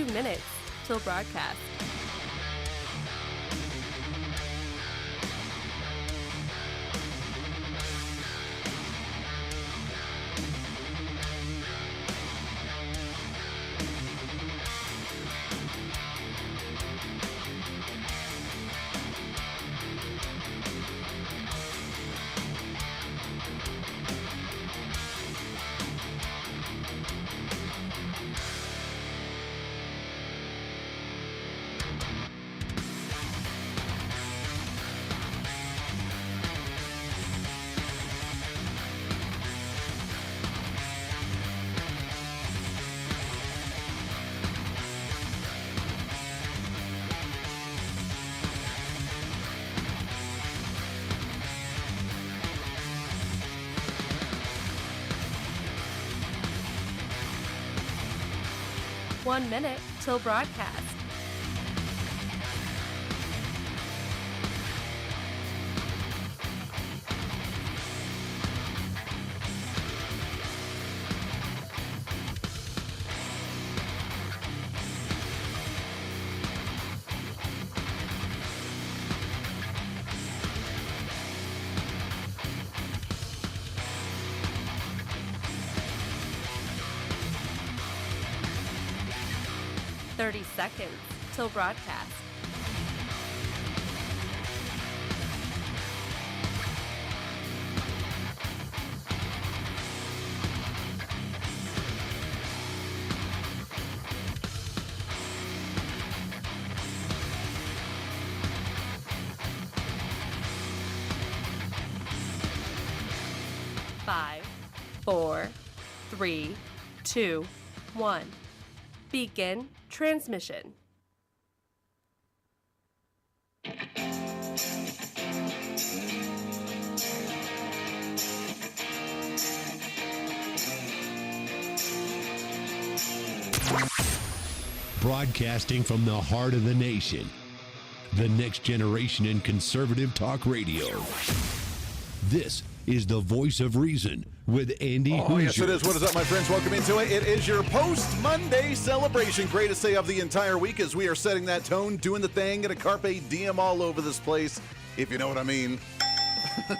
2 minutes till broadcast. One minute till broadcast. Seconds till broadcast. Five, 4, 3, 2, 1. Begin transmission. Broadcasting from the heart of the nation, the next generation in conservative talk radio. This is the Voice of Reason with Andy Hooser. Oh, yes, it is. What is up, my friends? Welcome into it. It is your post-Monday celebration. Greatest day of the entire week as we are setting that tone, doing the thing, and a carpe diem all over this place, if you know what I mean.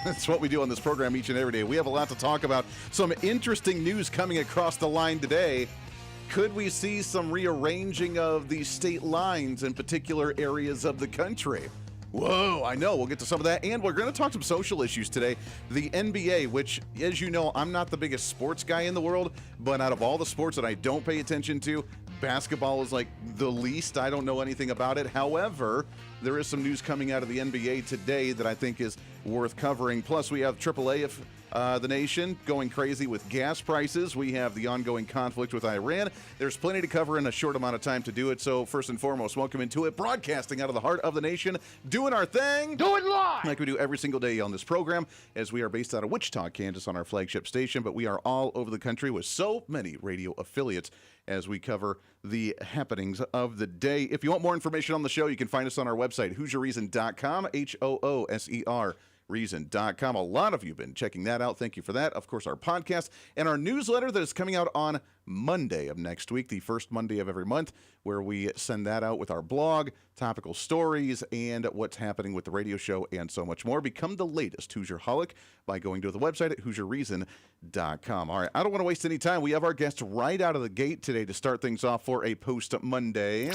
That's what we do on this program each and every day. We have a lot to talk about. Some interesting news coming across the line today. Could we see some rearranging of the state lines in particular areas of the country? Whoa, I know. We'll get to some of that. And we're going to talk some social issues today. The NBA, which, as you know, I'm not the biggest sports guy in the world, but out of all the sports that I don't pay attention to, basketball is like the least. I don't know anything about it. However, there is some news coming out of the NBA today that I think is worth covering. Plus, we have AAA of the nation going crazy with gas prices. We have the ongoing conflict with Iran. There's plenty to cover in a short amount of time to do it. So first and foremost, welcome into it. Broadcasting out of the heart of the nation, doing our thing. Do it live! Like we do every single day on this program, as we are based out of Wichita, Kansas on our flagship station, but we are all over the country with so many radio affiliates as we cover the happenings of the day. If you want more information on the show, you can find us on our website, HooserReason.com, HOOSER. Reason.com. A lot of you have been checking that out. Thank you for that. Of course, our podcast and our newsletter that is coming out on Monday of next week, the first Monday of every month, where we send that out with our blog, topical stories, and what's happening with the radio show, and so much more. Become the latest Hoosier-holic by going to the website at HooserReason.com. All right, I don't want to waste any time. We have our guest right out of the gate today to start things off for a post-Monday.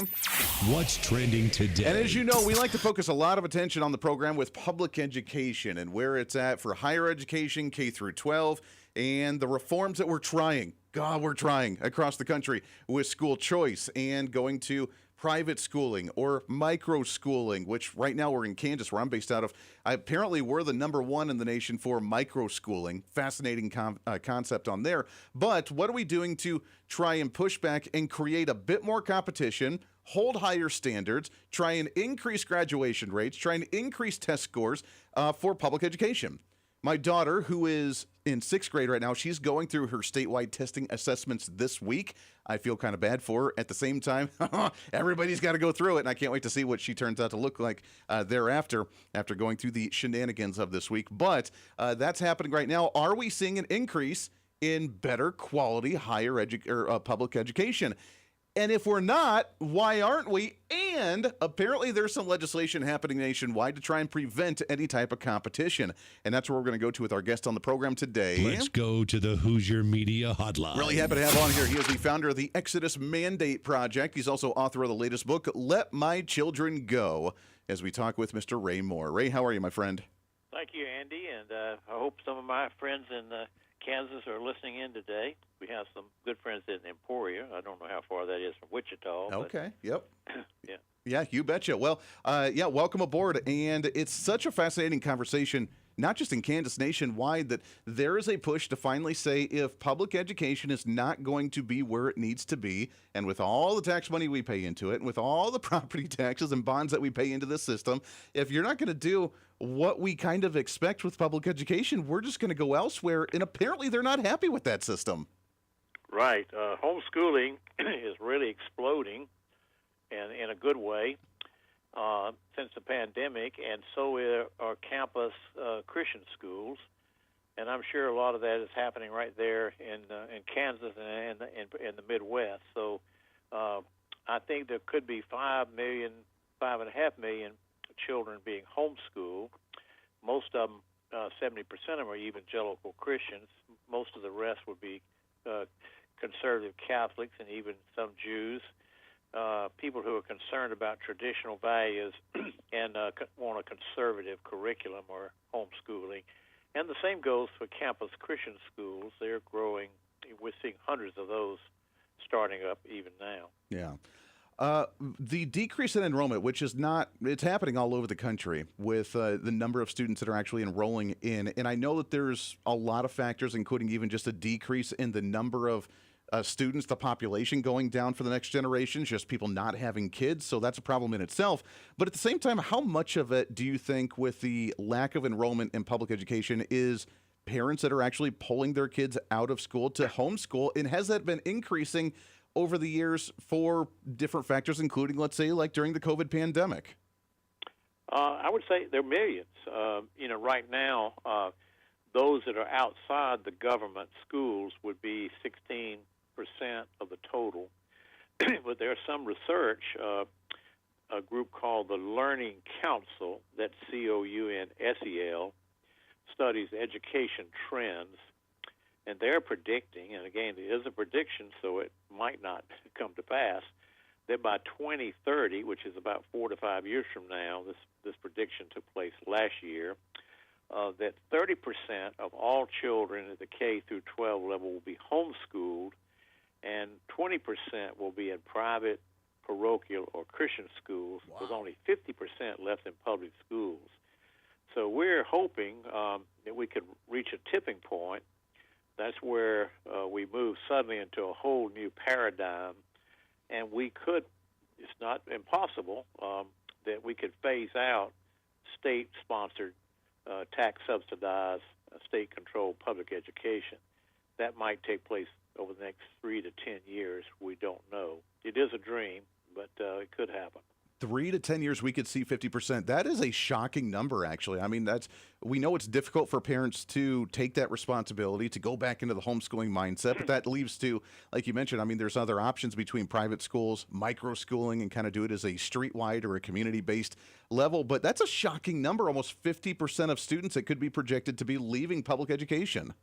What's trending today? And as you know, we like to focus a lot of attention on the program with public education and where it's at for higher education, K through 12, and the reforms that we're trying. God, we're trying across the country with school choice and going to private schooling or micro schooling, which right now we're in Kansas, where I'm based out of. Apparently, we're the number one in the nation for micro schooling. Fascinating concept on there. But what are we doing to try and push back and create a bit more competition, hold higher standards, try and increase graduation rates, try and increase test scores for public education? My daughter, who is in 6th grade right now, she's going through her statewide testing assessments this week. I feel kind of bad for her. At the same time, everybody's got to go through it, and I can't wait to see what she turns out to look like thereafter, after going through the shenanigans of this week. But that's happening right now. Are we seeing an increase in better quality higher public education? And if we're not, why aren't we? And apparently there's some legislation happening nationwide to try and prevent any type of competition. And that's where we're going to go to with our guest on the program today. Let's go to the Hooser Media Hotline. Really happy to have on here. He is the founder of the Exodus Mandate Project. He's also author of the latest book, Let My Children Go, as we talk with Mr. Ray Moore. Ray, how are you, my friend? Thank you, Andy, and I hope some of my friends in Kansas are listening in today. We have some good friends in Emporia. I don't know how far that is from Wichita. Okay, yep. Yeah. Yeah, you betcha. Well, welcome aboard. And it's such a fascinating conversation, not just in Kansas, nationwide, that there is a push to finally say if public education is not going to be where it needs to be, and with all the tax money we pay into it, and with all the property taxes and bonds that we pay into this system, if you're not going to do what we kind of expect with public education, we're just going to go elsewhere. And apparently they're not happy with that system. Right. Homeschooling is really exploding, and in a good way, since the pandemic, and so are campus Christian schools. And I'm sure a lot of that is happening right there in Kansas and in the Midwest. So I think there could be 5.5 million children being homeschooled. Most of them, 70% of them, are evangelical Christians. Most of the rest would be conservative Catholics and even some Jews. People who are concerned about traditional values and want a conservative curriculum are homeschooling. And the same goes for campus Christian schools. They're growing. We're seeing hundreds of those starting up even now. Yeah. The decrease in enrollment, which is it's happening all over the country with the number of students that are actually enrolling in. And I know that there's a lot of factors, including even just a decrease in the number of students, the population going down for the next generation, just people not having kids. So that's a problem in itself. But at the same time, how much of it do you think with the lack of enrollment in public education is parents that are actually pulling their kids out of school to homeschool? And has that been increasing over the years for different factors, including, let's say, like during the COVID pandemic? I would say there are millions. Right now, those that are outside the government schools would be 16% of the total. But there's some research, a group called the Learning Council, that's COUNSEL, studies education trends. And they're predicting, and again, it is a prediction, so it might not come to pass, that by 2030, which is about 4 to 5 years from now, this prediction took place last year, that 30% of all children at the K through 12 level will be homeschooled, and 20% will be in private, parochial, or Christian schools, with only 50% left in public schools. So we're hoping that we could reach a tipping point. That's where we move suddenly into a whole new paradigm, and we could, it's not impossible, that we could phase out state-sponsored, tax-subsidized, state-controlled public education. That might take place over the next 3 to 10 years. We don't know. It is a dream, but it could happen. 3 to 10 years, we could see 50%. That is a shocking number, actually. I mean, we know it's difficult for parents to take that responsibility, to go back into the homeschooling mindset, but that leaves to, like you mentioned, I mean, there's other options between private schools, micro-schooling, and kind of do it as a street-wide or a community-based level. But that's a shocking number, almost 50% of students that could be projected to be leaving public education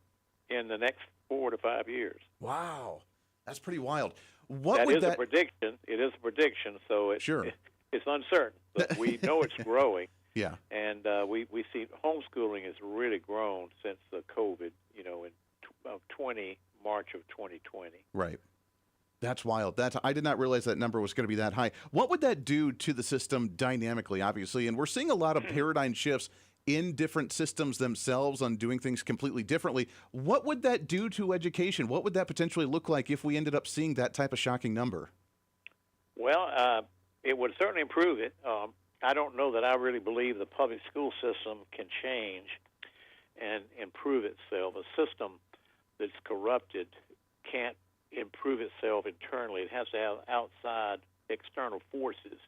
in the next 4 to 5 years. Wow. That's pretty wild. That is a prediction. It is a prediction, so it's uncertain, but we know it's growing. Yeah. And we see homeschooling has really grown since the COVID, in March of 2020. Right. That's wild. I did not realize that number was going to be that high. What would that do to the system dynamically, obviously? And we're seeing a lot of paradigm shifts in different systems themselves on doing things completely differently. What would that do to education? What would that potentially look like if we ended up seeing that type of shocking number? Well, it would certainly improve it. I don't know that I really believe the public school system can change and improve itself. A system that's corrupted can't improve itself internally. It has to have outside external forces.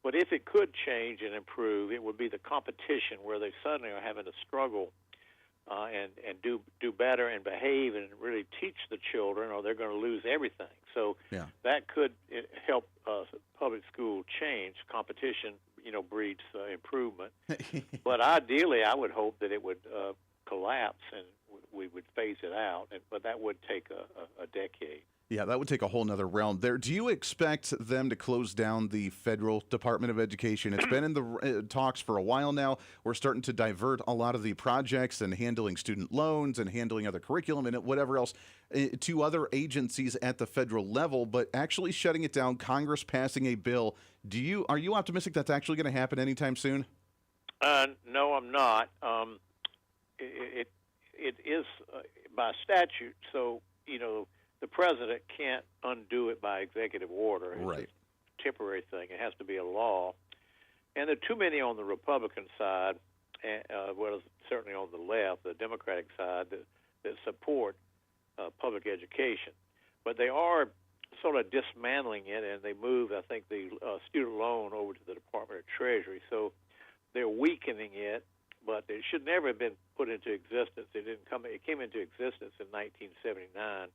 But if it could change and improve, it would be the competition where they suddenly are having to struggle and do better and behave and really teach the children, or they're going to lose everything. So that could help public school change. Competition, breeds improvement. But ideally, I would hope that it would collapse and we would phase it out. But that would take a decade. Yeah, that would take a whole nother realm there. Do you expect them to close down the federal Department of Education? It's been in the talks for a while now. We're starting to divert a lot of the projects and handling student loans and handling other curriculum and whatever else to other agencies at the federal level, but actually shutting it down, Congress passing a bill. Are you optimistic that's actually going to happen anytime soon? No, I'm not. It is by statute, so, the president can't undo it by executive order. It's right. a temporary thing. It has to be a law. And there are too many on the Republican side, well, certainly on the left, the Democratic side, that support public education. But they are sort of dismantling it, and they moved, I think, the student loan over to the Department of Treasury. So they're weakening it, but it should never have been put into existence. It came into existence in 1979.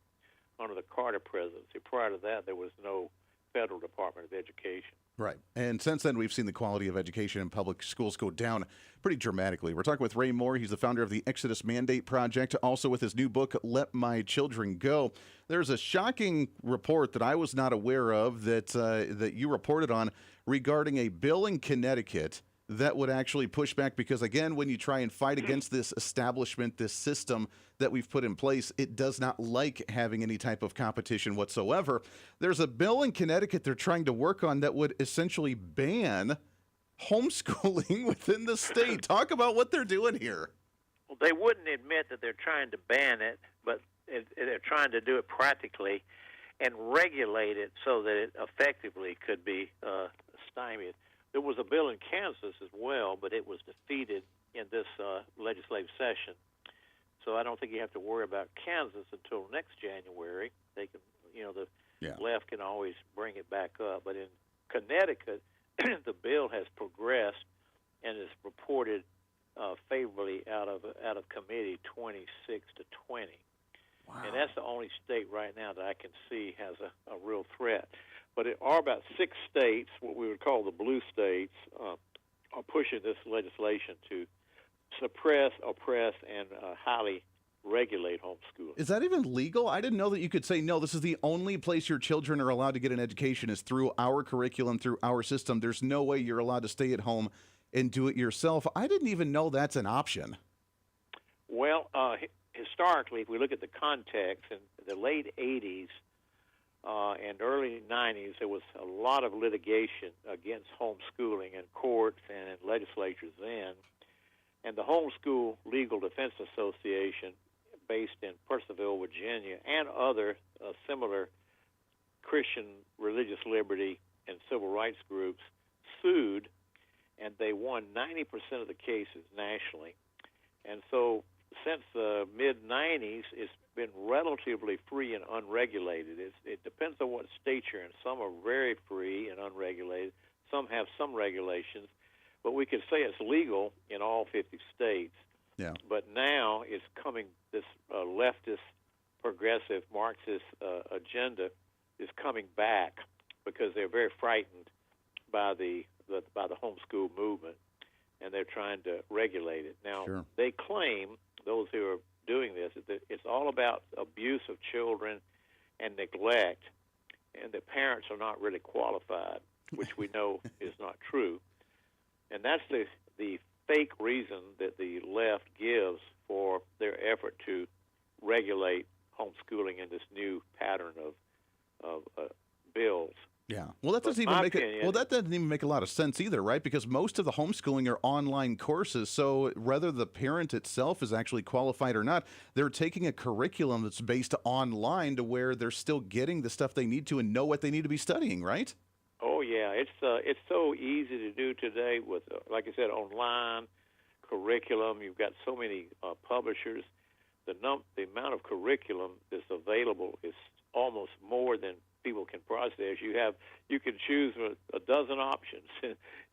Under the Carter presidency. Prior to that, there was no federal Department of Education. Right. And since then, we've seen the quality of education in public schools go down pretty dramatically. We're talking with Ray Moore. He's the founder of the Exodus Mandate Project, also with his new book, Let My Children Go. There's a shocking report that I was not aware of that you reported on regarding a bill in Connecticut that would actually push back because, again, when you try and fight against this establishment, this system that we've put in place, it does not like having any type of competition whatsoever. There's a bill in Connecticut they're trying to work on that would essentially ban homeschooling within the state. Talk about what they're doing here. Well, they wouldn't admit that they're trying to ban it, but they're trying to do it practically and regulate it so that it effectively could be stymied. There was a bill in Kansas as well, but it was defeated in this legislative session. So I don't think you have to worry about Kansas until next January. They can, the left can always bring it back up. But in Connecticut, the bill has progressed and is reported favorably out of committee 26-20. Wow. And that's the only state right now that I can see has a real threat. But it are about 6 states, what we would call the blue states, are pushing this legislation to suppress, oppress, and highly regulate homeschooling. Is that even legal? I didn't know that you could say, no, this is the only place your children are allowed to get an education is through our curriculum, through our system. There's no way you're allowed to stay at home and do it yourself. I didn't even know that's an option. Well, historically, if we look at the context, in the late 80s, and early 90s, there was a lot of litigation against homeschooling in courts and in legislatures then. And the Homeschool Legal Defense Association, based in Purcellville, Virginia, and other similar Christian religious liberty and civil rights groups sued, and they won 90% of the cases nationally. And so since the mid-90s, it's been relatively free and unregulated. It depends on what state you're in. Some are very free and unregulated. Some have some regulations. But we could say it's legal in all 50 states. Yeah. But now it's coming, this leftist, progressive, Marxist agenda is coming back because they're very frightened by the homeschool movement, and they're trying to regulate it. Now, Sure. They claim, those who are doing this, that it's all about abuse of children and neglect, and the parents are not really qualified, which we know is not true. And that's the fake reason that the left gives for their effort to regulate homeschooling in this new pattern of bills. Yeah. Well, that doesn't even make a lot of sense either, right? Because most of the homeschooling are online courses. So whether the parent itself is actually qualified or not, they're taking a curriculum that's based online to where they're still getting the stuff they need to and know what they need to be studying, right? Oh yeah, it's so easy to do today with, like I said, online curriculum. You've got so many publishers. The amount of curriculum that's available is almost more than people can process. You can choose a dozen options,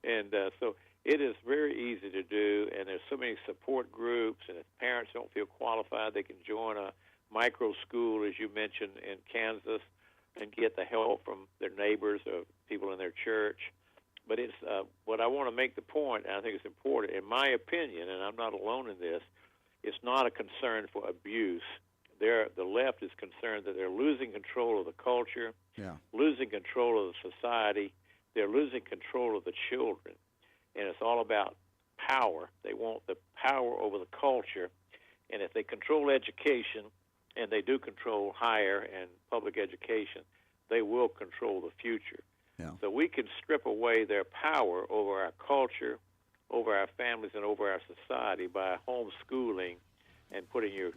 and so it is very easy to do, and there's so many support groups, and if parents don't feel qualified, they can join a micro school, as you mentioned, in Kansas, and get the help from their neighbors or people in their church. But it's what I want to make the point, and I think it's important, in my opinion, and I'm not alone in this, it's not a concern for abuse. The left is concerned that they're losing control of the culture, losing control of the society, they're losing control of the children. And it's all about power. They want the power over the culture. And if they control education, and they do control higher and public education, they will control the future. Yeah. So we can strip away their power over our culture, over our families, and over our society by homeschooling and putting your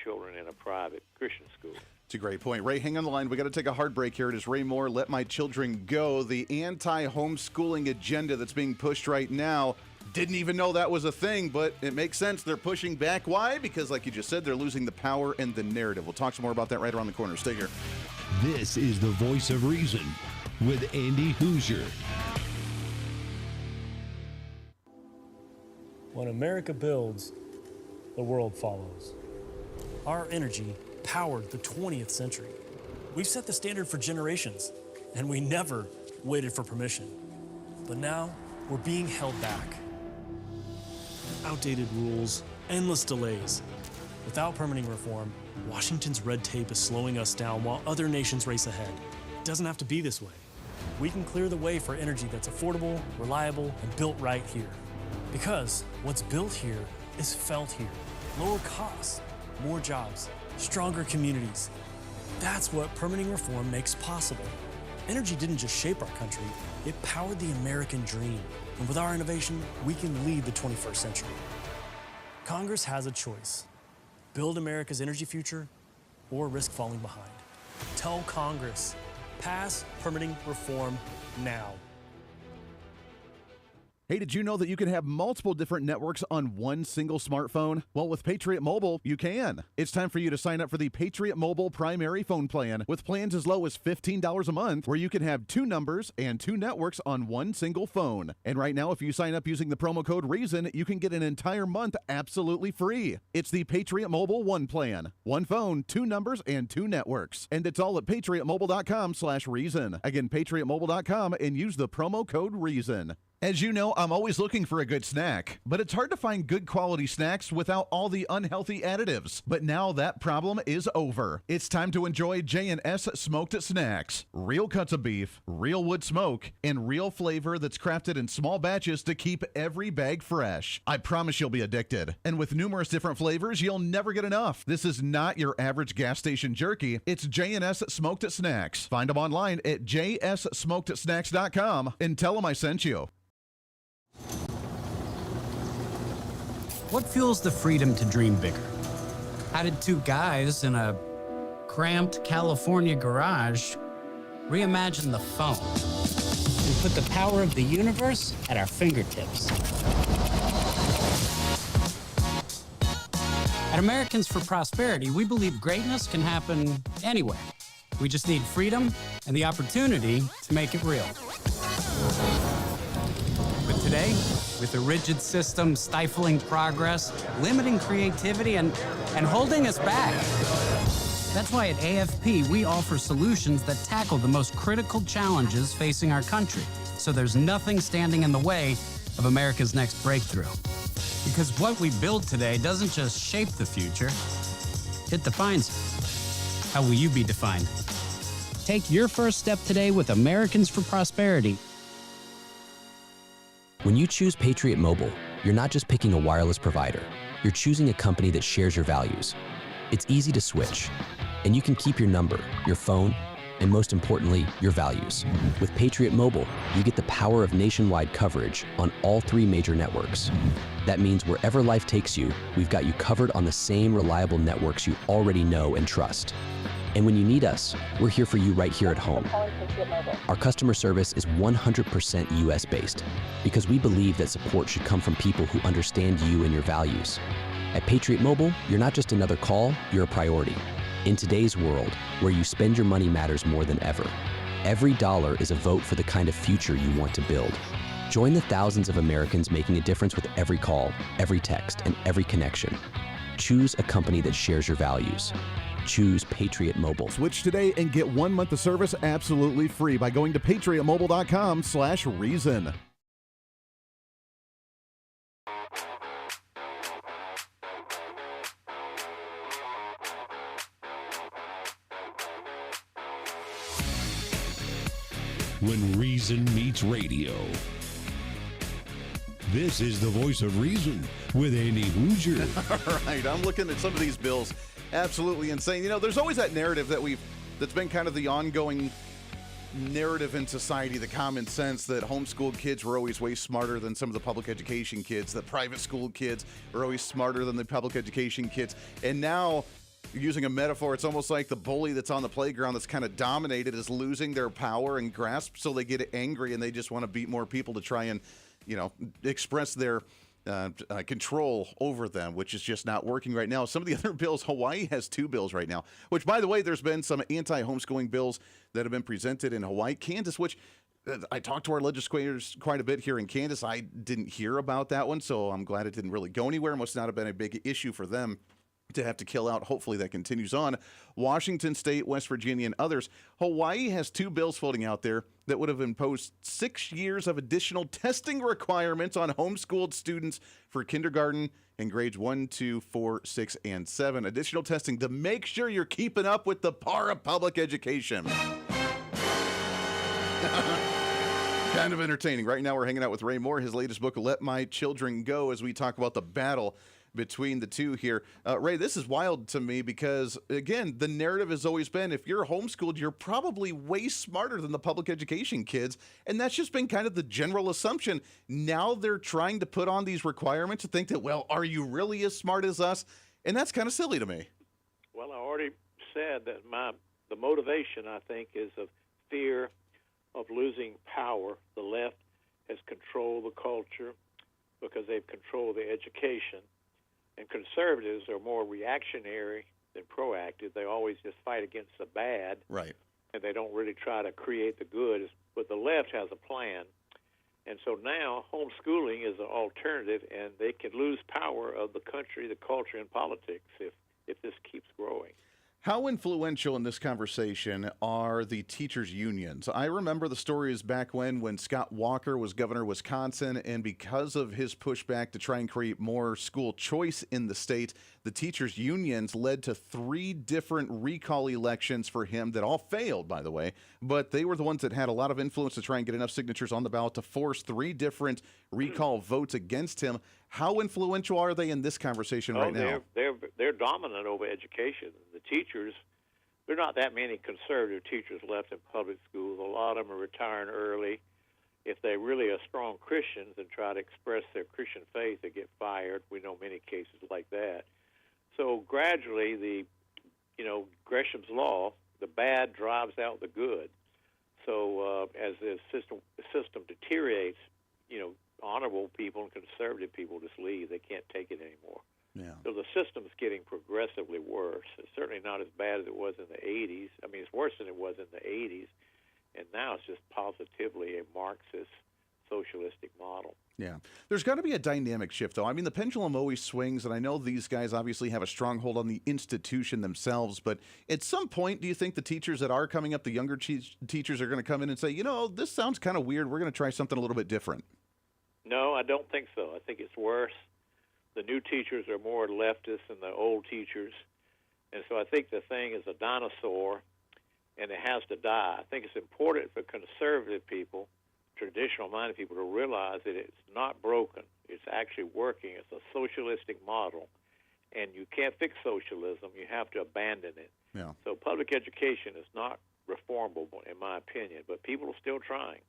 children in a private Christian school. It's a great point. Ray, hang on the line. We got to take a hard break here. It is Ray Moore, Let My Children Go, the anti-homeschooling agenda that's being pushed right now. Didn't even know that was a thing, but it makes sense. They're pushing back. Why? Because, like you just said, they're losing the power and the narrative. We'll talk some more about that right around the corner. Stay here. This is the Voice of Reason with Andy Hooser. When America builds, the world follows. Our energy powered the 20th century. We've set the standard for generations, and we never waited for permission. But now, we're being held back. Outdated rules, endless delays. Without permitting reform, Washington's red tape is slowing us down while other nations race ahead. It doesn't have to be this way. We can clear the way for energy that's affordable, reliable, and built right here. Because what's built here is felt here. Lower costs, more jobs, stronger communities. That's what permitting reform makes possible. Energy didn't just shape our country, it powered the American dream. And with our innovation, we can lead the 21st century. Congress has a choice. Build America's energy future or risk falling behind. Tell Congress, pass permitting reform now. Hey, did you know that you can have multiple different networks on one single smartphone? Well, with Patriot Mobile, you can. It's time for you to sign up for the Patriot Mobile primary phone plan with plans as low as $15 a month, where you can have 2 numbers and 2 networks on one single phone. And right now, if you sign up using the promo code REASON, you can get an entire month absolutely free. It's the Patriot Mobile One plan. 1 phone, 2 numbers, and 2 networks. And it's all at patriotmobile.com/reason. Again, patriotmobile.com, and use the promo code REASON. As you know, I'm always looking for a good snack, but it's hard to find good quality snacks without all the unhealthy additives. But now that problem is over. It's time to enjoy J&S Smoked Snacks. Real cuts of beef, real wood smoke, and real flavor that's crafted in small batches to keep every bag fresh. I promise you'll be addicted. And with numerous different flavors, you'll never get enough. This is not your average gas station jerky. It's J&S Smoked Snacks. Find them online at jssmokedsnacks.com and tell them I sent you. What fuels the freedom to dream bigger? How did 2 guys in a cramped California garage reimagine the phone and put the power of the universe at our fingertips? At Americans for Prosperity, we believe greatness can happen anywhere. We just need freedom and the opportunity to make it real. But today, with a rigid system stifling progress, limiting creativity, and holding us back. That's why at AFP, we offer solutions that tackle the most critical challenges facing our country, so there's nothing standing in the way of America's next breakthrough. Because what we build today doesn't just shape the future, it defines it. How will you be defined? Take your first step today with Americans for Prosperity. When you choose Patriot Mobile, you're not just picking a wireless provider. You're choosing a company that shares your values. It's easy to switch, and you can keep your number, your phone, and most importantly, your values. With Patriot Mobile, you get the power of nationwide coverage on all 3 major networks. That means wherever life takes you, we've got you covered on the same reliable networks you already know and trust. And when you need us, we're here for you right here at home. Our customer service is 100% US-based because we believe that support should come from people who understand you and your values. At Patriot Mobile, you're not just another call, you're a priority. In today's world, where you spend your money matters more than ever, every dollar is a vote for the kind of future you want to build. Join the thousands of Americans making a difference with every call, every text, and every connection. Choose a company that shares your values. Choose Patriot Mobile. Switch today and get 1 month of service absolutely free by going to patriotmobile.com/reason. When reason meets radio. This is the voice of reason with Andy Hooser. All right, I'm looking at some of these bills. Absolutely insane. You know, there's always that narrative that's been kind of the ongoing narrative in society, the common sense that homeschooled kids were always way smarter than some of the public education kids, that private school kids are always smarter than the public education kids. And now, using a metaphor, it's almost like the bully that's on the playground that's kind of dominated is losing their power and grasp, so they get angry and they just want to beat more people to try and, express their control over them, which is just not working right now. Some of the other bills, Hawaii has 2 bills right now, which, by the way, there's been some anti-homeschooling bills that have been presented in Hawaii. Kansas, which I talked to our legislators quite a bit here in Kansas. I didn't hear about that one, so I'm glad it didn't really go anywhere. Must not have been a big issue for them to have to kill out. Hopefully that continues on. Washington State, West Virginia, and others. Hawaii has 2 bills floating out there that would have imposed 6 years of additional testing requirements on homeschooled students for kindergarten and grades 1, 2, 4, 6, and 7. Additional testing to make sure you're keeping up with the par of public education. Kind of entertaining. Right now we're hanging out with Ray Moore, his latest book, Let My Children Go, as we talk about the battle between the two here. Ray, this is wild to me because, again, the narrative has always been if you're homeschooled, you're probably way smarter than the public education kids. And that's just been kind of the general assumption. Now they're trying to put on these requirements to think that, well, are you really as smart as us? And that's kind of silly to me. Well, I already said that the motivation, I think, is of fear of losing power. The left has controlled the culture because they've controlled the education. And conservatives are more reactionary than proactive. They always just fight against the bad. Right. And they don't really try to create the good. But the left has a plan. And so now homeschooling is an alternative, and they can lose power of the country, the culture, and politics if this keeps growing. How influential in this conversation are the teachers' unions? I remember the stories back when Scott Walker was governor of Wisconsin, and because of his pushback to try and create more school choice in the state, the teachers' unions led to 3 different recall elections for him that all failed, by the way, but they were the ones that had a lot of influence to try and get enough signatures on the ballot to force 3 different recall votes against him. How influential are they in this conversation right now? They're dominant over education. The teachers, there are not that many conservative teachers left in public schools. A lot of them are retiring early. If they really are strong Christians and try to express their Christian faith, they get fired. We know many cases like that. So gradually, Gresham's law, the bad drives out the good. So as the system deteriorates, honorable people and conservative people just leave. They can't take it anymore. Yeah. So the system's getting progressively worse. It's certainly not as bad as it was in the 80s. I mean, it's worse than it was in the 80s. And now it's just positively a Marxist socialistic model. Yeah. There's got to be a dynamic shift, though. I mean, the pendulum always swings, and I know these guys obviously have a stronghold on the institution themselves, but at some point, do you think the teachers that are coming up, the younger teachers, are going to come in and say, this sounds kind of weird. We're going to try something a little bit different? No, I don't think so. I think it's worse. The new teachers are more leftist than the old teachers. And so I think the thing is a dinosaur, and it has to die. I think it's important for conservative people, traditional-minded people, to realize that it's not broken. It's actually working. It's a socialistic model, and you can't fix socialism. You have to abandon it. Yeah. So public education is not reformable, in my opinion, but people are still trying.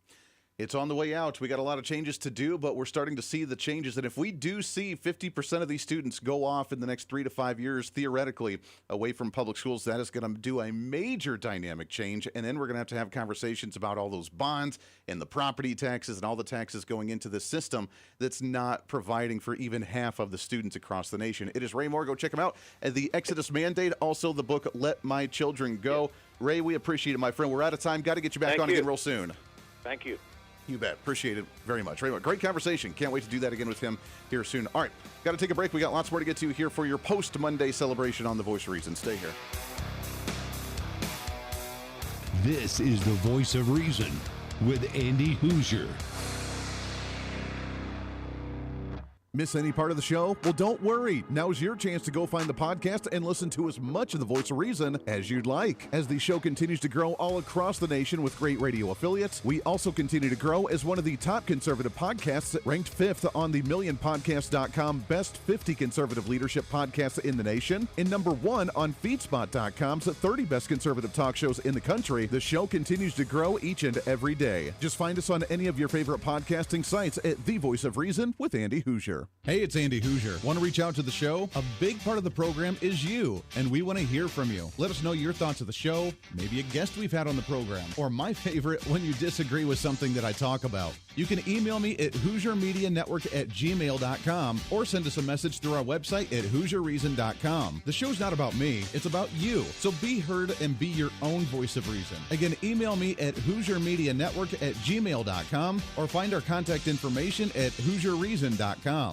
It's on the way out. We got a lot of changes to do, but we're starting to see the changes. And if we do see 50% of these students go off in the next 3 to 5 years, theoretically, away from public schools, that is going to do a major dynamic change. And then we're going to have conversations about all those bonds and the property taxes and all the taxes going into the system that's not providing for even half of the students across the nation. It is Ray Moore. Go check him out. The Exodus Mandate, also the book, Let My Children Go. Ray, we appreciate it, my friend. We're out of time. Got to get you back on again real soon. Thank you. You bet. Appreciate it very much. Great conversation. Can't wait to do that again with him here soon. All right, got to take a break. We got lots more to get to here for your post-Monday celebration on The Voice of Reason. Stay here. This is The Voice of Reason with Andy Hooser. Miss any part of the show? Well, don't worry. Now's your chance to go find the podcast and listen to as much of The Voice of Reason as you'd like. As the show continues to grow all across the nation with great radio affiliates, we also continue to grow as one of the top conservative podcasts, ranked 5th on the MillionPodcast.com Best 50 Conservative Leadership Podcasts in the nation, and number 1 on FeedSpot.com's 30 Best Conservative Talk Shows in the country. The show continues to grow each and every day. Just find us on any of your favorite podcasting sites at The Voice of Reason with Andy Hooser. Hey, it's Andy Hooser. Want to reach out to the show? A big part of the program is you, and we want to hear from you. Let us know your thoughts of the show, maybe a guest we've had on the program, or my favorite, when you disagree with something that I talk about. You can email me at HooserMediaNetwork@gmail.com or send us a message through our website at HooserReason.com. The show's not about me, it's about you. So be heard and be your own voice of reason. Again, email me at HooserMediaNetwork@gmail.com or find our contact information at HooserReason.com.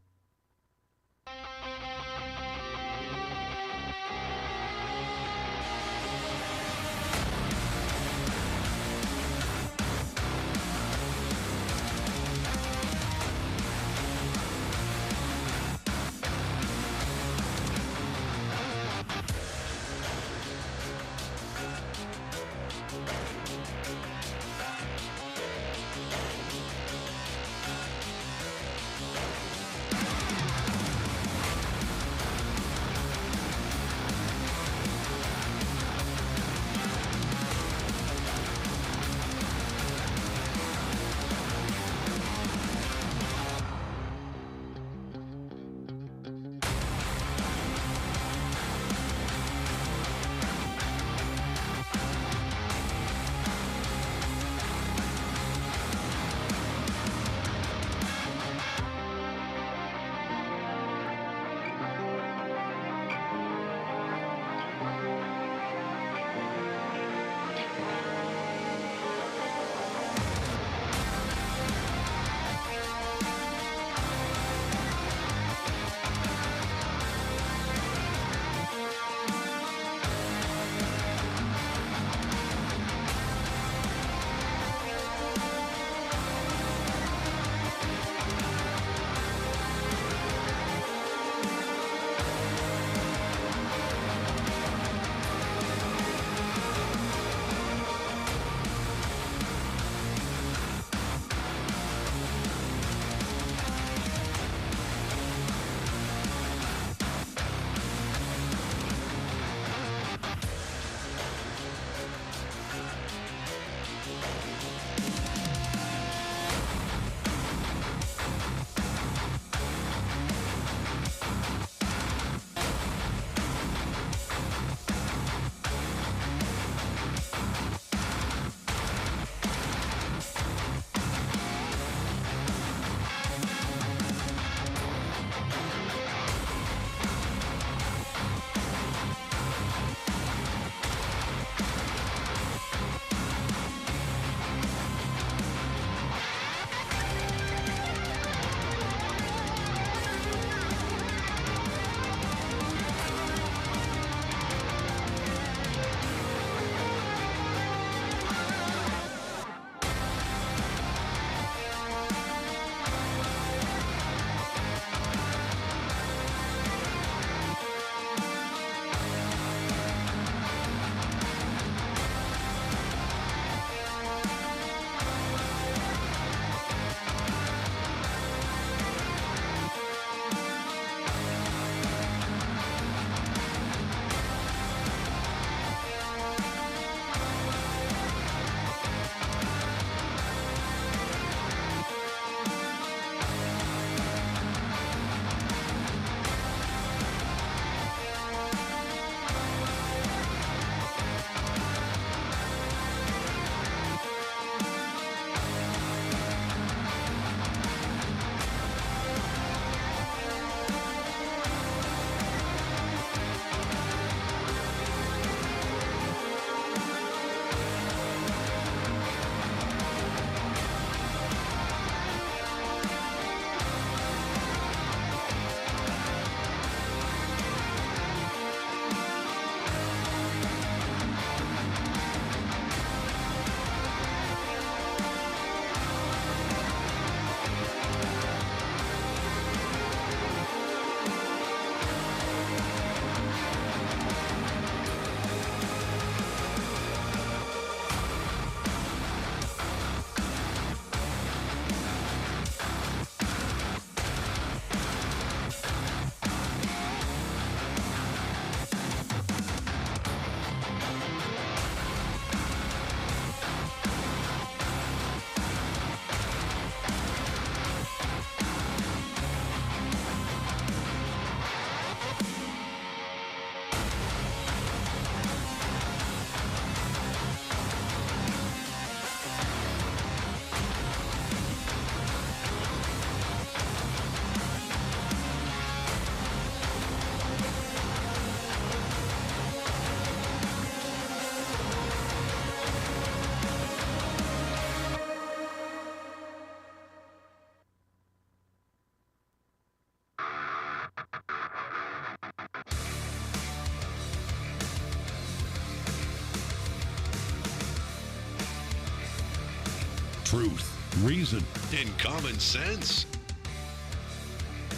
truth, reason, and common sense.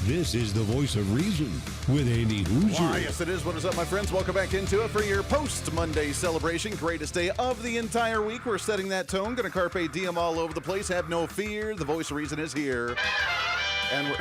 This is the voice of reason with Andy Hooser. Why, yes, it is. What is up, my friends? Welcome back into it for your post-Monday celebration. Greatest day of the entire week. We're setting that tone. Going to carpe diem all over the place. Have no fear. The voice of reason is here. And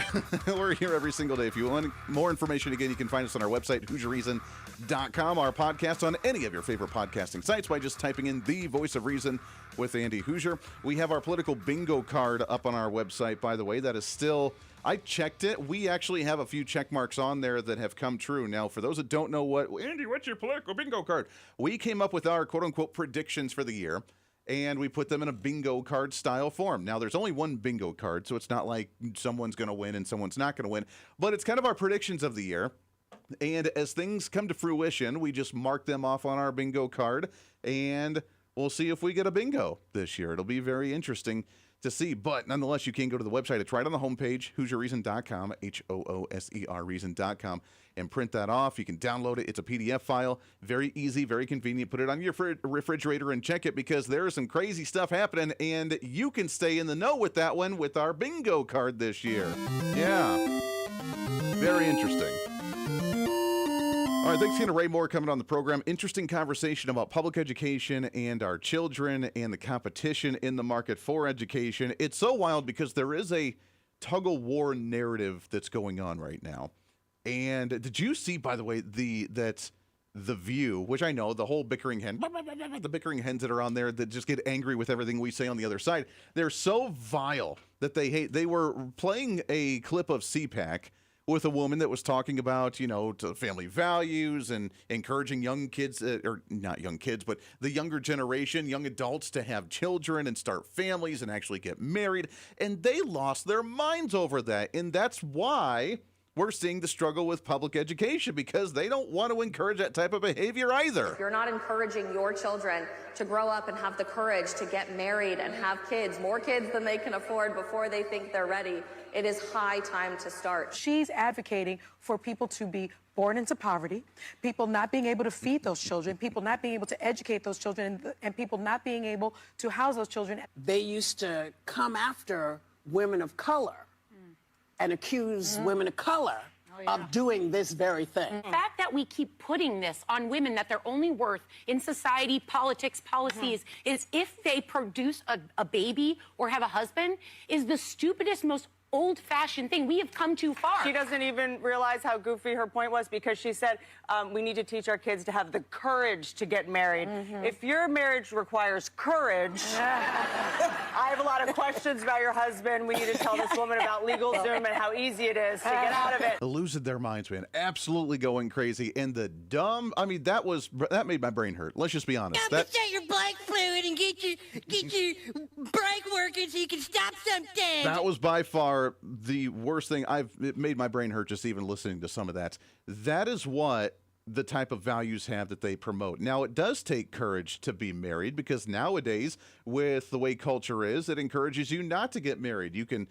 we're here every single day. If you want more information, again, you can find us on our website, HooserReason.com. Our podcast on any of your favorite podcasting sites by just typing in The Voice of Reason with Andy Hooser. We have our political bingo card up on our website, by the way. That is still... I checked it. We actually have a few check marks on there that have come true. Now, for those that don't know Andy, what's your political bingo card? We came up with our quote-unquote predictions for the year, and we put them in a bingo card style form. Now, there's only one bingo card, so it's not like someone's going to win and someone's not going to win, but it's kind of our predictions of the year. And as things come to fruition, we just mark them off on our bingo card, and we'll see if we get a bingo this year. It'll be very interesting to see, but nonetheless, you can go to the website. It's right on the homepage, HooserReason.com, HOOSER Reason.com, and print that off. You can download it. It's a PDF file. Very easy, very convenient. Put it on your refrigerator and check it because there is some crazy stuff happening, and you can stay in the know with that one with our bingo card this year. Yeah. Very interesting. All right, thanks again to Ray Moore coming on the program. Interesting conversation about public education and our children and the competition in the market for education. It's so wild because there is a tug-of-war narrative that's going on right now. And did you see, by the way, that The View, which I know, the whole bickering hen, the bickering hens that are on there that just get angry with everything we say on the other side, they're so vile that they hate. They were playing a clip of CPAC with a woman that was talking about, to family values and encouraging young kids, or not young kids, but the younger generation, young adults to have children and start families and actually get married. And they lost their minds over that. And that's why we're seeing the struggle with public education, because they don't want to encourage that type of behavior either. If you're not encouraging your children to grow up and have the courage to get married and have kids, more kids than they can afford before they think they're ready, it is high time to start. She's advocating for people to be born into poverty, people not being able to feed those children, people not being able to educate those children, and people not being able to house those children. They used to come after women of color and accuse women of color of doing this very thing. The fact that we keep putting this on women, that their only worth in society, politics, policies, is if they produce a baby or have a husband, is the stupidest, most old-fashioned thing. We have come too far. She doesn't even realize how goofy her point was, because she said we need to teach our kids to have the courage to get married. If your marriage requires courage, I have a lot of questions about your husband. We need to tell this woman about LegalZoom and how easy it is to get out of it. Losing their minds, man. Absolutely going crazy. And the dumb, that made my brain hurt. Let's just be honest. Set your bike fluid and get your brake working so you can stop something. That was by far the worst thing. It made my brain hurt just even listening to some of that. That is what the type of values have that they promote. Now, it does take courage to be married, because nowadays, with the way culture is, it encourages you not to get married. You can,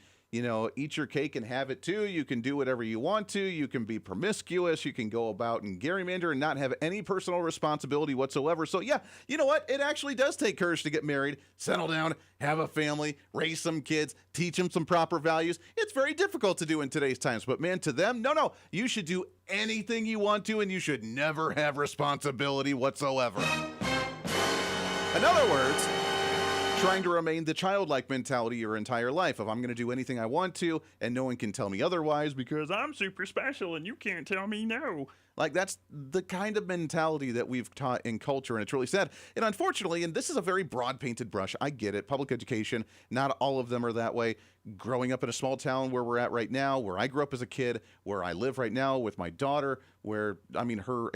eat your cake and have it too. You can do whatever you want to. You can be promiscuous. You can go about and gerrymander and not have any personal responsibility whatsoever. So yeah, you know what? It actually does take courage to get married, settle down, have a family, raise some kids, teach them some proper values. It's very difficult to do in today's times, but man, to them, no, you should do anything you want to, and you should never have responsibility whatsoever. In other words, trying to remain the childlike mentality your entire life of I'm going to do anything I want to and no one can tell me otherwise because I'm super special and you can't tell me no. Like, that's the kind of mentality that we've taught in culture, and it's really sad. And unfortunately, and this is a very broad painted brush, I get it, public education, not all of them are that way. Growing up in a small town where we're at right now, where I grew up as a kid, where I live right now with my daughter, where, her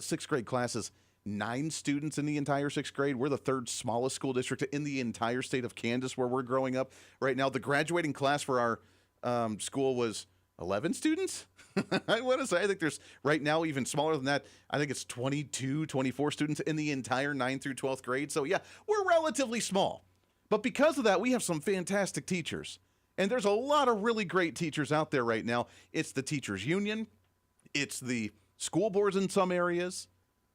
sixth grade class is 9 students in the entire 6th grade. We're the 3rd smallest school district in the entire state of Kansas where we're growing up right now. The graduating class for our school was 11 students. I want to say, I think there's right now even smaller than that. I think it's 22, 24 students in the entire 9th through 12th grade. So yeah, we're relatively small. But because of that, we have some fantastic teachers. And there's a lot of really great teachers out there right now. It's the teachers union. It's the school boards in some areas.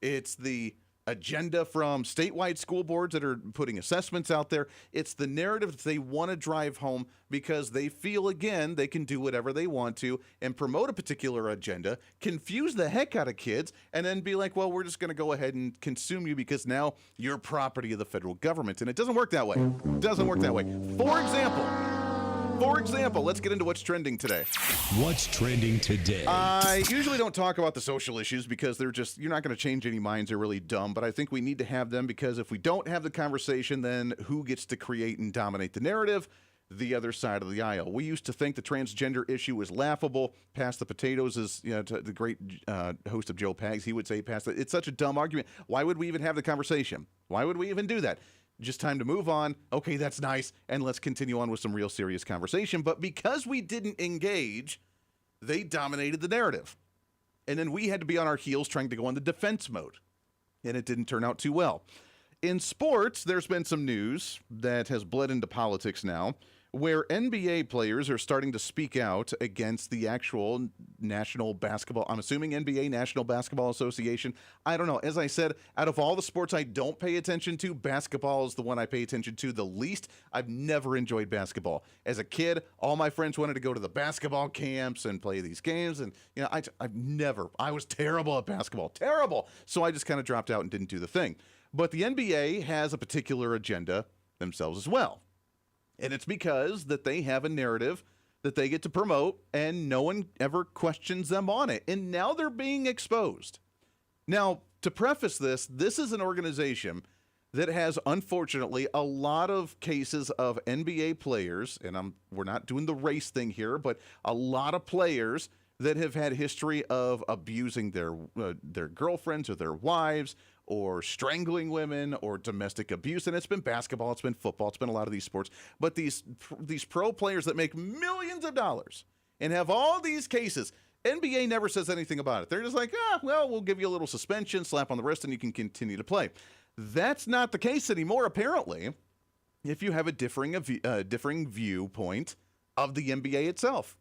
It's the agenda from statewide school boards that are putting assessments out there. It's the narrative that they want to drive home because they feel, again, they can do whatever they want to and promote a particular agenda, confuse the heck out of kids, and then be like, well, we're just going to go ahead and consume you because now you're property of the federal government. And it doesn't work that way. It doesn't work that way. For example, let's get into what's trending today. What's trending today? I usually don't talk about the social issues because you're not going to change any minds. They're really dumb, but I think we need to have them because if we don't have the conversation, then who gets to create and dominate the narrative? The other side of the aisle. We used to think the transgender issue was laughable. Pass the potatoes is, the great host of Joe Pags, he would say, it's such a dumb argument. Why would we even have the conversation? Why would we even do that? Just time to move on. Okay, that's nice. And let's continue on with some real serious conversation. But because we didn't engage, they dominated the narrative. And then we had to be on our heels trying to go on the defense mode. And it didn't turn out too well. In sports, there's been some news that has bled into politics now, where NBA players are starting to speak out against the actual national basketball, I'm assuming NBA, National Basketball Association. I don't know. As I said, out of all the sports I don't pay attention to, basketball is the one I pay attention to the least. I've never enjoyed basketball. As a kid, all my friends wanted to go to the basketball camps and play these games. And, I was terrible at basketball. Terrible. So I just kind of dropped out and didn't do the thing. But the NBA has a particular agenda themselves as well. And it's because that they have a narrative that they get to promote and no one ever questions them on it. And now they're being exposed. Now, to preface this is an organization that has, unfortunately, a lot of cases of NBA players, and we're not doing the race thing here, but a lot of players that have had history of abusing their girlfriends or their wives, or strangling women, or domestic abuse. And it's been basketball, it's been football, it's been a lot of these sports. But these pro players that make millions of dollars and have all these cases, NBA never says anything about it. They're just like, we'll give you a little suspension, slap on the wrist, and you can continue to play. That's not the case anymore, apparently, if you have a differing viewpoint of the NBA itself.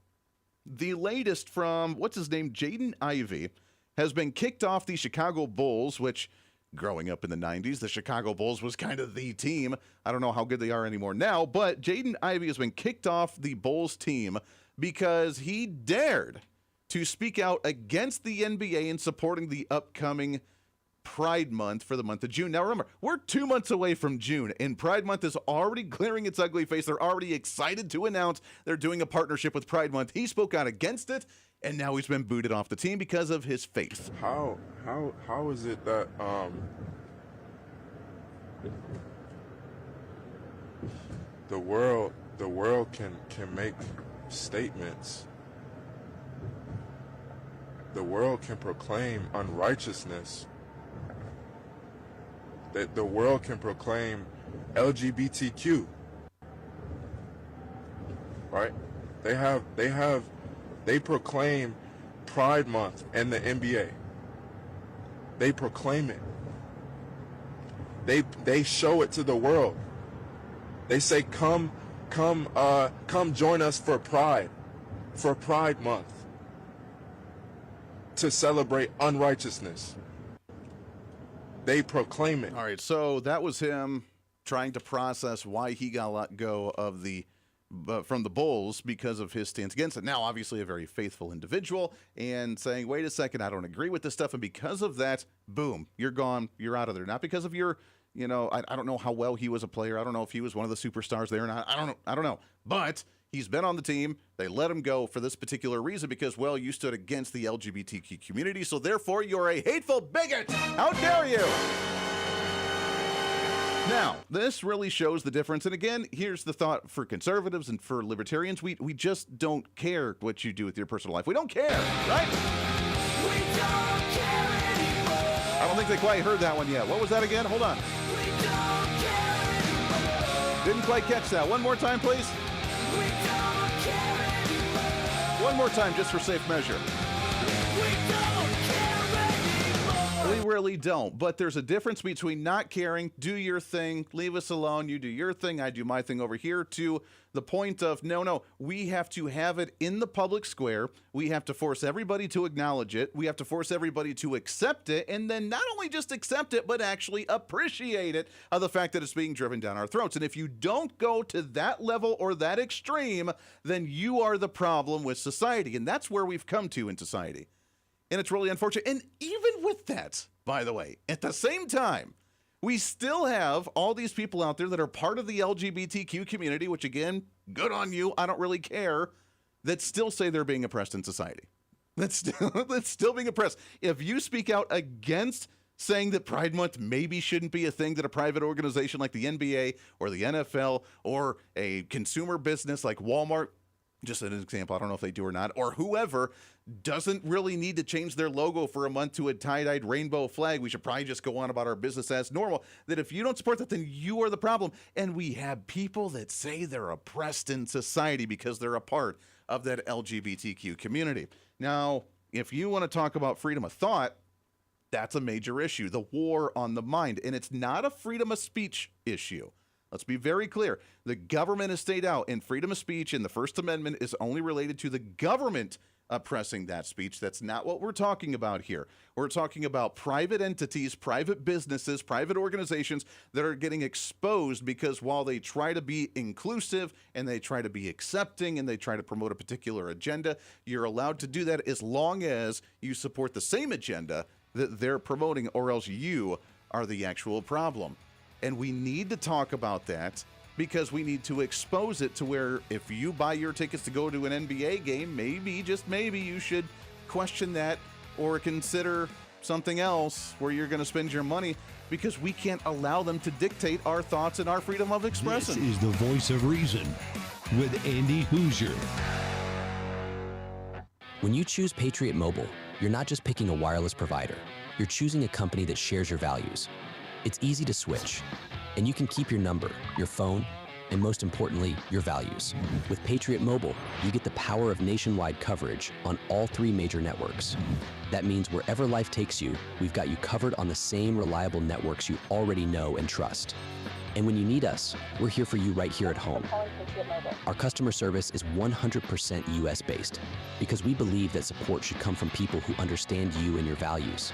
The latest from, Jaden Ivey, has been kicked off the Chicago Bulls, which, growing up in the 90s, the Chicago Bulls was kind of the team. I don't know how good they are anymore now, but Jaden Ivey has been kicked off the Bulls team because he dared to speak out against the NBA in supporting the upcoming Pride Month for the month of June. Now remember, we're 2 months away from June, and Pride Month is already glaring its ugly face. They're already excited to announce they're doing a partnership with Pride Month. He spoke out against it, and now he's been booted off the team because of his faith. How is it that the world can make statements? The world can proclaim unrighteousness. That the world can proclaim LGBTQ. Right? They proclaim Pride Month and the NBA. They proclaim it. They show it to the world. They say, come join us for Pride Month, to celebrate unrighteousness. They proclaim it. All right, so that was him trying to process why he got let go of from the Bulls because of his stance against it. Now, obviously, a very faithful individual, and saying, wait a second, I don't agree with this stuff, and because of that, boom, you're gone, you're out of there. Not because of your, I don't know how well he was a player. I don't know if he was one of the superstars there or not. I don't know. But he's been on the team. They let him go for this particular reason because, well, you stood against the LGBTQ community, so therefore you're a hateful bigot. How dare you? Now, this really shows the difference. And again, here's the thought for conservatives and for libertarians. We just don't care what you do with your personal life. We don't care, right? We don't care anymore. I don't think they quite heard that one yet. What was that again? Hold on. We don't care anymore. Didn't quite catch that. One more time, please. We don't care anymore. One more time, just for safe measure. We don't care anymore. We really don't. But there's a difference between not caring, do your thing, leave us alone, you do your thing, I do my thing over here, to the point of, no, we have to have it in the public square. We have to force everybody to acknowledge it. We have to force everybody to accept it, and then not only just accept it, but actually appreciate it, the fact that it's being driven down our throats. And if you don't go to that level or that extreme, then you are the problem with society. And that's where we've come to in society. And it's really unfortunate. And even with that, by the way, at the same time, we still have all these people out there that are part of the LGBTQ community, which again, good on you, I don't really care, that still say they're being oppressed in society. That's still being oppressed. If you speak out against saying that Pride Month maybe shouldn't be a thing that a private organization like the NBA or the NFL or a consumer business like Walmart, just an example, I don't know if they do or not, or whoever doesn't really need to change their logo for a month to a tie-dyed rainbow flag. We should probably just go on about our business as normal. That if you don't support that, then you are the problem. And we have people that say they're oppressed in society because they're a part of that LGBTQ community. Now, if you want to talk about freedom of thought, that's a major issue, the war on the mind. And it's not a freedom of speech issue. Let's be very clear. The government has stayed out, and freedom of speech in the First Amendment is only related to the government oppressing that speech. That's not what we're talking about here. We're talking about private entities, private businesses, private organizations that are getting exposed because while they try to be inclusive and they try to be accepting and they try to promote a particular agenda, you're allowed to do that as long as you support the same agenda that they're promoting, or else you are the actual problem. And we need to talk about that because we need to expose it to where if you buy your tickets to go to an NBA game, maybe, just maybe, you should question that or consider something else where you're going to spend your money, because we can't allow them to dictate our thoughts and our freedom of expression. This is the Voice of Reason with Andy Hooser. When you choose Patriot Mobile, you're not just picking a wireless provider. You're choosing a company that shares your values. It's easy to switch, and you can keep your number, your phone, and most importantly, your values. With Patriot Mobile, you get the power of nationwide coverage on all 3 major networks. That means wherever life takes you, we've got you covered on the same reliable networks you already know and trust. And when you need us, we're here for you right here at home. Our customer service is 100% US-based because we believe that support should come from people who understand you and your values.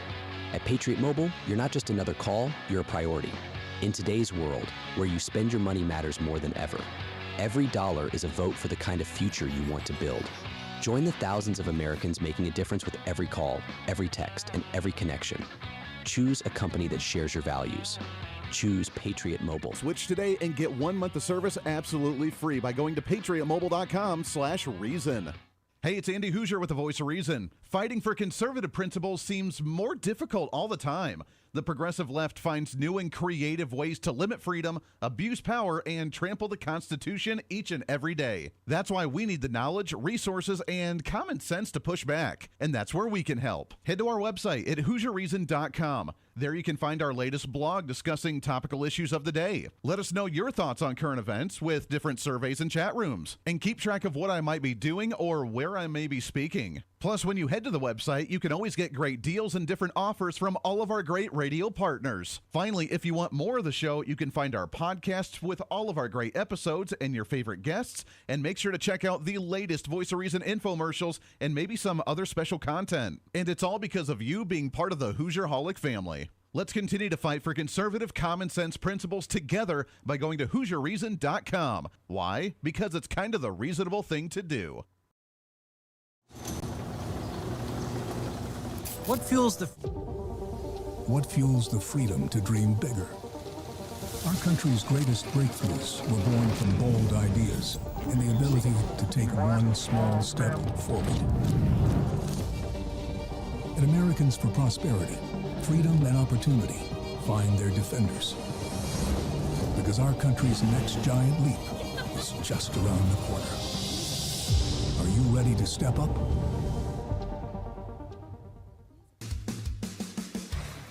At Patriot Mobile, you're not just another call, you're a priority. In today's world, where you spend your money matters more than ever, every dollar is a vote for the kind of future you want to build. Join the thousands of Americans making a difference with every call, every text, and every connection. Choose a company that shares your values. Choose Patriot Mobile. Switch today and get 1 month of service absolutely free by going to patriotmobile.com/reason. Hey, it's Andy Hooser with the Voice of Reason. Fighting for conservative principles seems more difficult all the time. The progressive left finds new and creative ways to limit freedom, abuse power, and trample the Constitution each and every day. That's why we need the knowledge, resources, and common sense to push back. And that's where we can help. Head to our website at HooserReason.com. There you can find our latest blog discussing topical issues of the day. Let us know your thoughts on current events with different surveys and chat rooms. And keep track of what I might be doing or where I may be speaking. Plus, when you head to the website, you can always get great deals and different offers from all of our great radio partners. Finally, if you want more of the show, you can find our podcasts with all of our great episodes and your favorite guests. And make sure to check out the latest Voice of Reason infomercials and maybe some other special content. And it's all because of you being part of the Hoosier-holic family. Let's continue to fight for conservative common sense principles together by going to HooserReason.com. Why? Because it's kind of the reasonable thing to do. What fuels the freedom to dream bigger? Our country's greatest breakthroughs were born from bold ideas and the ability to take one small step forward. At Americans for Prosperity, freedom and opportunity find their defenders. Because our country's next giant leap is just around the corner. Are you ready to step up?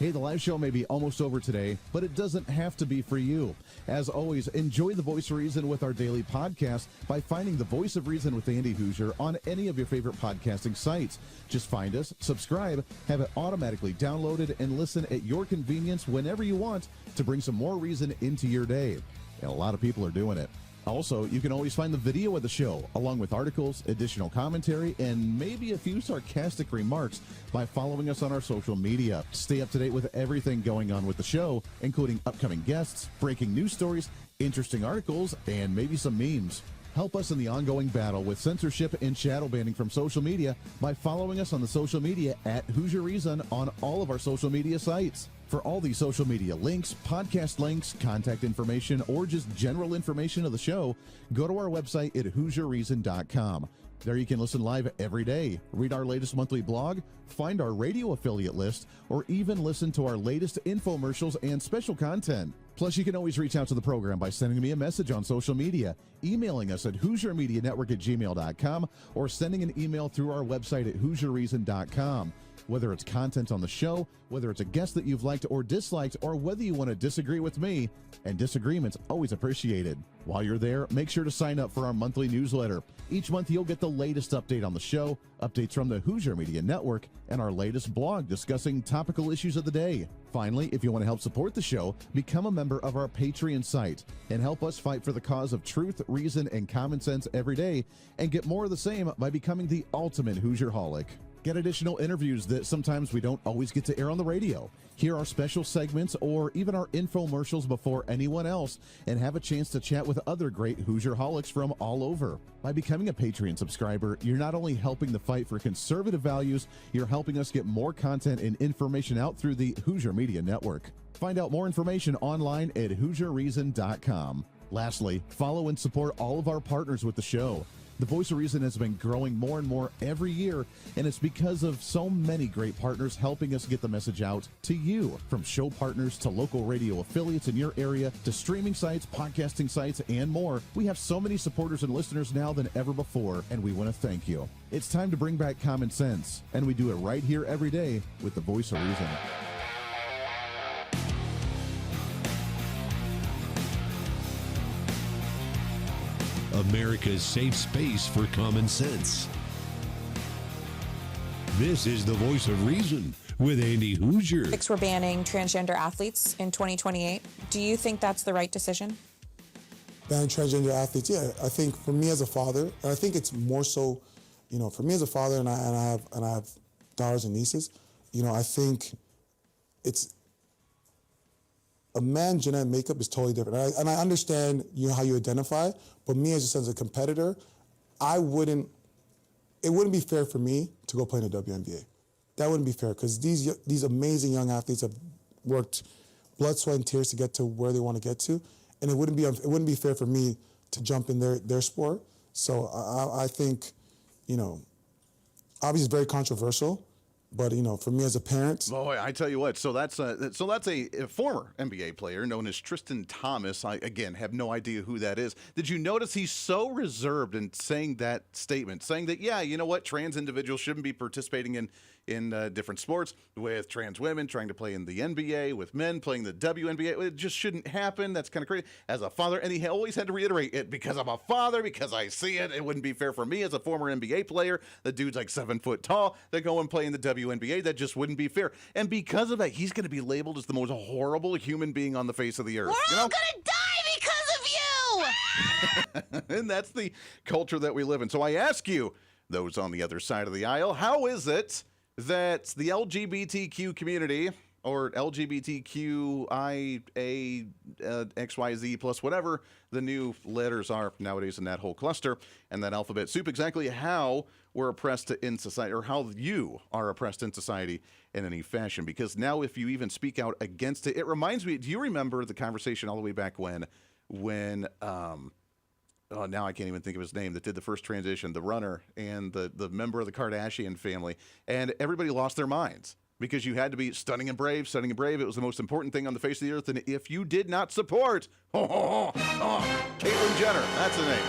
Hey, the live show may be almost over today, but it doesn't have to be for you. As always, enjoy the Voice of Reason with our daily podcast by finding the Voice of Reason with Andy Hooser on any of your favorite podcasting sites. Just find us, subscribe, have it automatically downloaded, and listen at your convenience whenever you want to bring some more reason into your day. And a lot of people are doing it. Also, you can always find the video of the show, along with articles, additional commentary, and maybe a few sarcastic remarks by following us on our social media. Stay up to date with everything going on with the show, including upcoming guests, breaking news stories, interesting articles, and maybe some memes. Help us in the ongoing battle with censorship and shadow banning from social media by following us on the social media at Hooser Reason on all of our social media sites. For all these social media links, podcast links, contact information, or just general information of the show, go to our website at HooserReason.com. There you can listen live every day, read our latest monthly blog, find our radio affiliate list, or even listen to our latest infomercials and special content. Plus, you can always reach out to the program by sending me a message on social media, emailing us at HooserMediaNetwork@gmail.com, or sending an email through our website at HooserReason.com. Whether it's content on the show, whether it's a guest that you've liked or disliked, or whether you want to disagree with me, and disagreement's always appreciated. While you're there, make sure to sign up for our monthly newsletter. Each month, you'll get the latest update on the show, updates from the Hooser Media Network, and our latest blog discussing topical issues of the day. Finally, if you want to help support the show, become a member of our Patreon site and help us fight for the cause of truth, reason, and common sense every day, and get more of the same by becoming the ultimate Hoosierholic. Get additional interviews that sometimes we don't always get to air on the radio. Hear our special segments or even our infomercials before anyone else, and have a chance to chat with other great Hoosierholics from all over. By becoming a Patreon subscriber, you're not only helping the fight for conservative values, you're helping us get more content and information out through the Hooser Media Network. Find out more information online at HooserReason.com. Lastly, follow and support all of our partners with the show. The Voice of Reason has been growing more and more every year, and it's because of so many great partners helping us get the message out to you. From show partners to local radio affiliates in your area to streaming sites, podcasting sites, and more, we have so many supporters and listeners now than ever before, and we want to thank you. It's time to bring back common sense, and we do it right here every day with the Voice of Reason. America's safe space for common sense. This is the Voice of Reason with Andy Hooser. We're banning transgender athletes in 2028. Do you think that's the right decision? Banning transgender athletes, yeah. I think for me as a father, and I think it's more so, for me as a father, and I have daughters and nieces, I think it's a man's genetic makeup is totally different. And I understand, how you identify, but me as a competitor, it wouldn't be fair for me to go play in the WNBA. That wouldn't be fair, because these amazing young athletes have worked blood, sweat, and tears to get to where they want to get to, and it wouldn't be fair for me to jump in their sport. So I think, obviously it's very controversial. But, for me as a parent... Boy, I tell you what, so that's a former NBA player known as Tristan Thomas. I, again, have no idea who that is. Did you notice he's so reserved in saying that statement, saying that, yeah, you know what, trans individuals shouldn't be participating in different sports, with trans women trying to play in the NBA, with men playing the WNBA. It just shouldn't happen. That's kind of crazy. As a father, and he always had to reiterate it, because I'm a father, because I see it. It wouldn't be fair for me as a former NBA player. The dude's like 7 foot tall. They go and play in the WNBA. That just wouldn't be fair. And because of that, he's going to be labeled as the most horrible human being on the face of the earth. We're all going to die because of you! And that's the culture that we live in. So I ask you, those on the other side of the aisle, how is it that the LGBTQ community, or LGBTQIA, XYZ plus whatever the new letters are nowadays in that whole cluster and that alphabet soup, exactly how we're oppressed in society, or how you are oppressed in society in any fashion? Because now if you even speak out against it, it reminds me, do you remember the conversation all the way back when now I can't even think of his name, that did the first transition, the runner and the member of the Kardashian family, and everybody lost their minds because you had to be stunning and brave. It was the most important thing on the face of the earth. And if you did not support, Caitlyn Jenner, that's the name.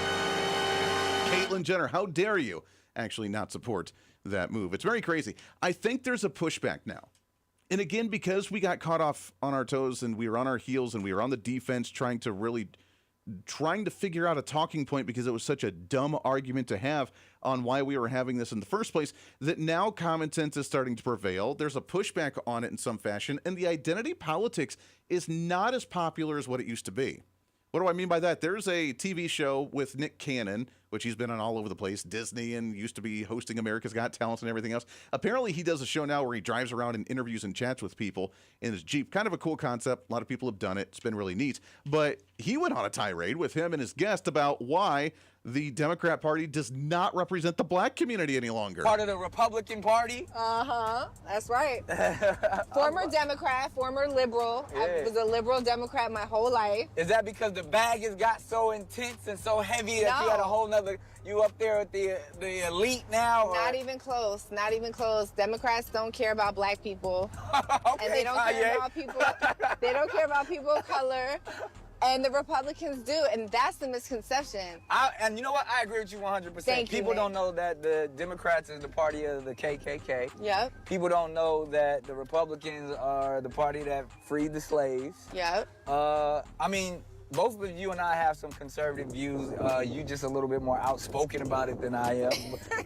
Caitlyn Jenner, how dare you actually not support that move? It's very crazy. I think there's a pushback now And again, because we got caught off on our toes and we were on our heels and we were on the defense trying to figure out a talking point because it was such a dumb argument to have on why we were having this in the first place, that now common sense is starting to prevail. There's a pushback on it in some fashion, and the identity politics is not as popular as what it used to be. What do I mean by that? There's a TV show with Nick Cannon, which he's been on all over the place, Disney, and used to be hosting America's Got Talent and everything else. Apparently, he does a show now where he drives around and interviews and chats with people in his Jeep. Kind of a cool concept. A lot of people have done it. It's been really neat. But he went on a tirade with him and his guest about why the Democrat Party does not represent the black community any longer. Part of the Republican Party? Uh-huh. That's right. Former Democrat, former liberal. Yeah. I was a liberal Democrat my whole life. Is that because the bag has got so intense and so heavy that you had a whole nother, you up there with the elite now? Not even close. Not even close. Democrats don't care about black people. Okay, and they don't care about people. They don't care about people of color. And the Republicans do, and that's the misconception. And you know what? I agree with you 100%. Thank you, People Nick. don't know that the Democrats is the party of the KKK. Yep. People don't know that the Republicans are the party that freed the slaves. Yep. I mean, both of you and I have some conservative views. You just a little bit more outspoken about it than I am.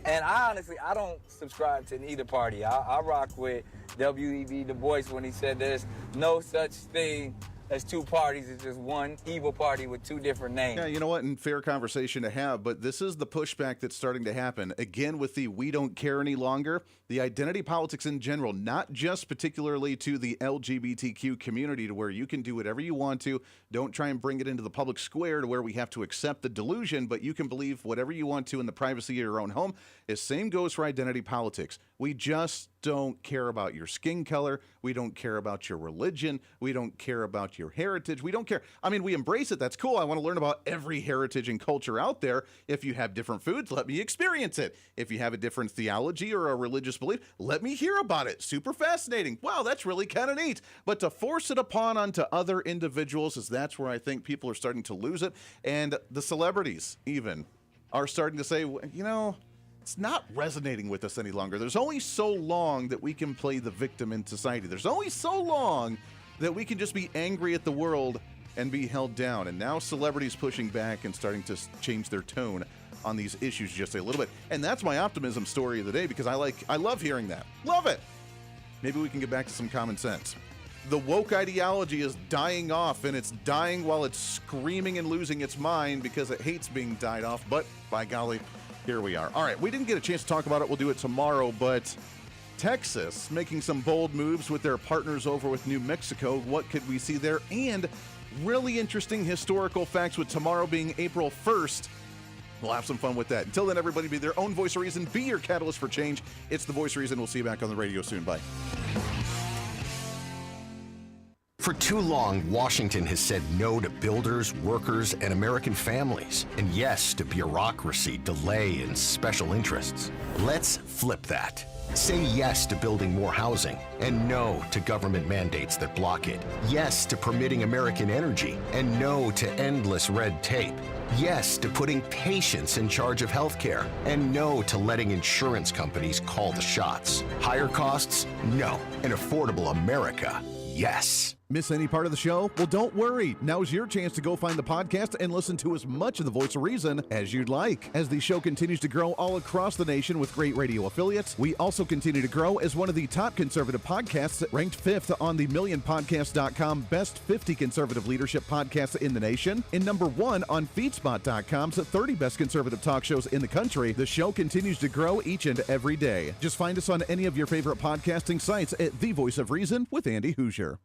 And I don't subscribe to either party. I rock with W.E.B. Du Bois when he said there's no such thing as two parties. It's just one evil party with two different names. Yeah, you know what? And fair conversation to have, but this is the pushback that's starting to happen. Again, with the we don't care any longer, the identity politics in general, not just particularly to the LGBTQ community to where you can do whatever you want to. Don't try and bring it into the public square to where we have to accept the delusion, but you can believe whatever you want to in the privacy of your own home. The same goes for identity politics. We just don't care about your skin color. We don't care about your religion. We don't care about your heritage. We don't care. I mean, we embrace it. That's cool. I want to learn about every heritage and culture out there. If you have different foods, let me experience it. If you have a different theology or a religious belief, let me hear about it. Super fascinating. Wow, that's really kind of neat. But to force it onto other individuals, that's where I think people are starting to lose it. And the celebrities even are starting to say, you know, it's not resonating with us any longer. There's only so long that we can play the victim in society. There's only so long that we can just be angry at the world and be held down. And now celebrities pushing back and starting to change their tone on these issues just a little bit. And that's my optimism story of the day, because I love hearing that. Love it. Maybe we can get back to some common sense. The woke ideology is dying off, and it's dying while it's screaming and losing its mind because it hates being died off. But by golly, here we are. All right, we didn't get a chance to talk about it. We'll do it tomorrow, but Texas making some bold moves with their partners over with New Mexico. What could we see there? And really interesting historical facts with tomorrow being April 1st. We'll have some fun with that. Until then, everybody be their own voice of reason. Be your catalyst for change. It's the Voice of Reason. We'll see you back on the radio soon. Bye. For too long, Washington has said no to builders, workers, and American families, and yes to bureaucracy, delay, and special interests. Let's flip that. Say yes to building more housing, and no to government mandates that block it. Yes to permitting American energy, and no to endless red tape. Yes to putting patients in charge of healthcare, and no to letting insurance companies call the shots. Higher costs? No. An affordable America? Yes. Miss any part of the show? Well, don't worry. Now's your chance to go find the podcast and listen to as much of the Voice of Reason as you'd like. As the show continues to grow all across the nation with great radio affiliates, we also continue to grow as one of the top conservative podcasts, ranked 5th on the MillionPodcast.com Best 50 Conservative Leadership Podcasts in the nation, and number 1 on FeedSpot.com's 30 Best Conservative Talk Shows in the country. The show continues to grow each and every day. Just find us on any of your favorite podcasting sites at The Voice of Reason with Andy Hooser.